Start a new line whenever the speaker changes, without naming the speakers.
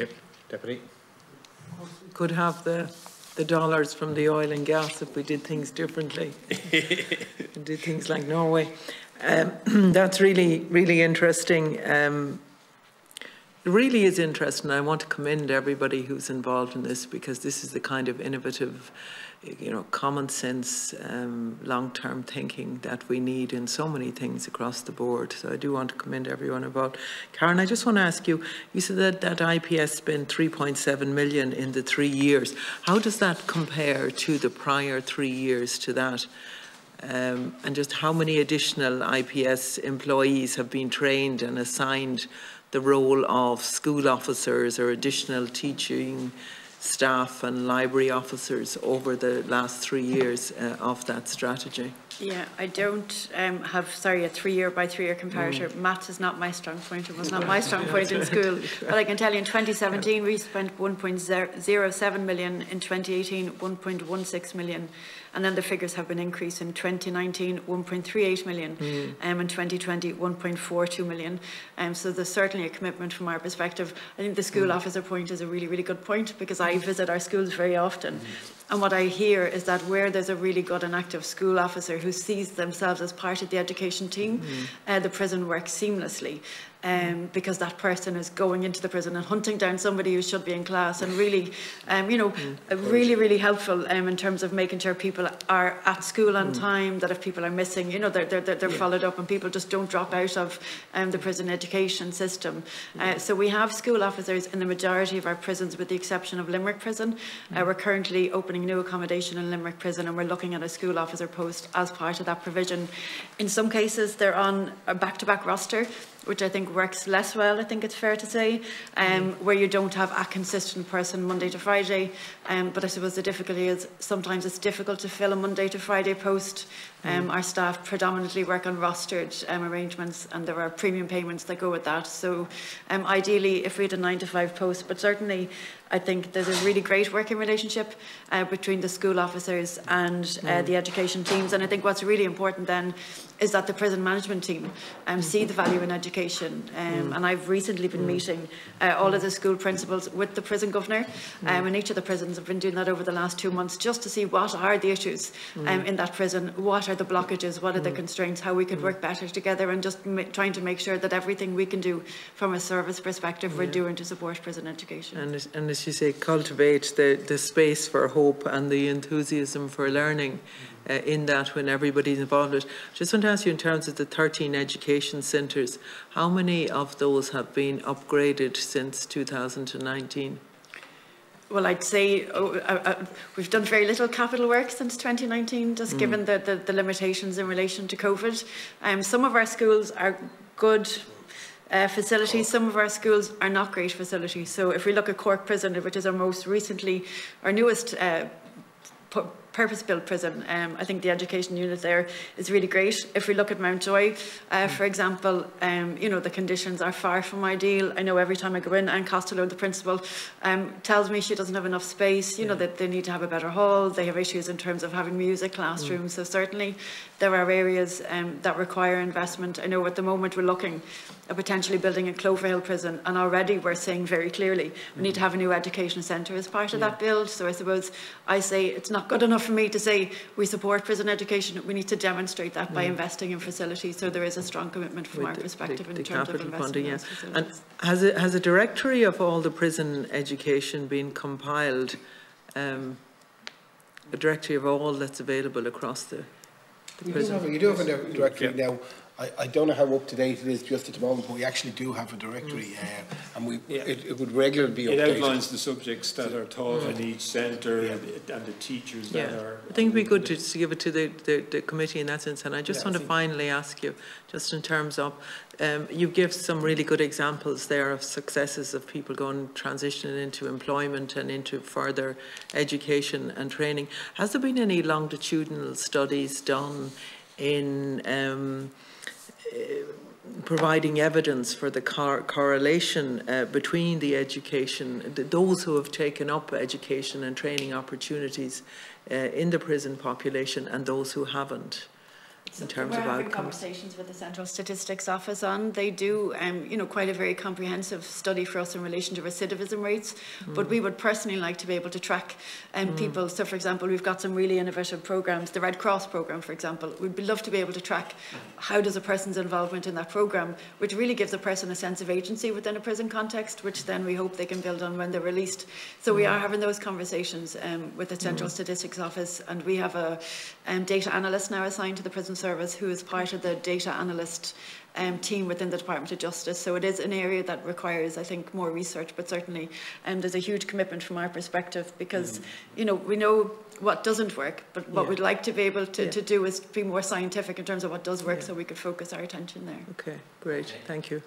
Yep, Deputy.
Could have the dollars from the oil and gas if we did things differently. And did things like Norway. That's really, really interesting. It really is interesting. I want to commend everybody who's involved in this, because this is the kind of innovative, common sense, long-term thinking that we need in so many things across the board. So I do want to commend everyone involved. Karen, I just want to ask you, you said that IPS spent 3.7 million in the 3 years. How does that compare to the prior 3 years to that? And just how many additional IPS employees have been trained and assigned the role of school officers or additional teaching staff and library officers over the last 3 years of that strategy?
Yeah, I don't have, a 3-year by 3-year comparator. Maths is not my strong point. It was not my strong point in school. But I can tell you in 2017 we spent 1.07 million, in 2018 1.16 million. And then the figures have been increased in 2019, 1.38 million, in 2020, 1.42 million. So there's certainly a commitment from our perspective. I think the school officer point is a really, really good point, because I visit our schools very often. And what I hear is that where there's a really good and active school officer who sees themselves as part of the education team, the prison works seamlessly. Because that person is going into the prison and hunting down somebody who should be in class, and really, really, really helpful in terms of making sure people are at school on time, that if people are missing, they're followed up, and people just don't drop out of the prison education system. So we have school officers in the majority of our prisons, with the exception of Limerick Prison. We're currently opening new accommodation in Limerick Prison, and we're looking at a school officer post as part of that provision. In some cases, they're on a back-to-back roster, which I think works less well, I think it's fair to say, where you don't have a consistent person Monday to Friday. But I suppose the difficulty is sometimes it's difficult to fill a Monday to Friday post. Our staff predominantly work on rostered arrangements, and there are premium payments that go with that. So ideally, if we had a 9-to-5 post, but certainly I think there's a really great working relationship between the school officers and the education teams. And I think what's really important then is that the prison management team see the value in education. And I've recently been meeting all of the school principals with the prison governor, and each of the prisons have been doing that over the last 2 months, just to see what are the issues in that prison, what are the blockages, what are the constraints, how we could work better together, and just trying to make sure that everything we can do from a service perspective we're doing to support prison education.
And as you say, cultivate the space for hope and the enthusiasm for learning in that when everybody's involved. Just want to ask you, in terms of the 13 education centres, how many of those have been upgraded since 2019?
Well, I'd say we've done very little capital work since 2019, just given the limitations in relation to COVID. Some of our schools are good facilities, some of our schools are not great facilities. So if we look at Cork Prison, which is our newest purpose-built prison, I think the education unit there is really great. If we look at Mountjoy, for example, the conditions are far from ideal. I know every time I go in, Anne Costello, the principal, tells me she doesn't have enough space, that they need to have a better hall. They have issues in terms of having music classrooms. So certainly there are areas that require investment. I know at the moment we're looking at potentially building a Cloverhill prison, and already we're saying very clearly we need to have a new education centre as part of that build. So I suppose I say it's not good enough for me to say we support prison education. We need to demonstrate that by investing in facilities. So there is a strong commitment from our perspective in terms of investment in facilities.
And has a directory of all the prison education been compiled? A directory of all that's available across the prison?
You do have a directory now. I don't know how up to date it is just at the moment, but we actually do have a directory, and it would regularly be updated.
It outlines the subjects that are taught in each centre and the teachers that are.
I think it would be good to give it to the committee in that sense. And I just want to finally ask you, just in terms of, you give some really good examples there of successes of people transitioning into employment and into further education and training. Has there been any longitudinal studies done in providing evidence for the correlation between the education, those who have taken up education and training opportunities in the prison population, and those who haven't? in terms
We're
of
having
outcomes?
conversations with the Central Statistics Office on. They do, you know, quite a very comprehensive study for us in relation to recidivism rates. But we would personally like to be able to track people. So, for example, we've got some really innovative programs. The Red Cross program, for example, we'd love to be able to track how does a person's involvement in that program, which really gives a person a sense of agency within a prison context, which then we hope they can build on when they're released. So we are having those conversations with the Central Statistics Office, and we have a data analyst now assigned to the Prison Service who is part of the data analyst team within the Department of Justice. So it is an area that requires, I think, more research, but certainly there's a huge commitment from our perspective because, you know, we know what doesn't work, but what we'd like to be able to do is be more scientific in terms of what does work so we could focus our attention there.
Okay, great, thank you.